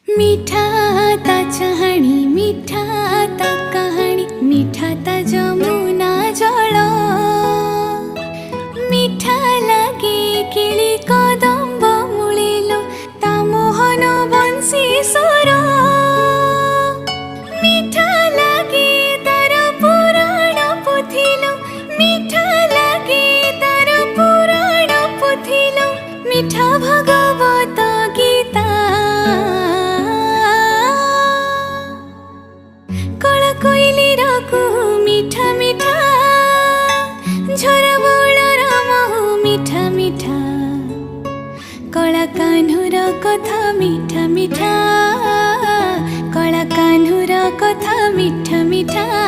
मीठा ता चाहणी मीठा ता कहानी मीठा ता जमुना जल मीठा लागे किली कदम्ब मुळिलो ता मोहन बंसी सुर मीठा लागे तार पुराण पुथिलो मीठा लागे तार पुराण पुथिलो मीठा भगवत गीता कोइली रकु मीठा मीठा झरा बोलर महु मीठा मीठा कला कान्हुर कथा मीठा मीठा कला कान्हुर कथा मीठा मीठा।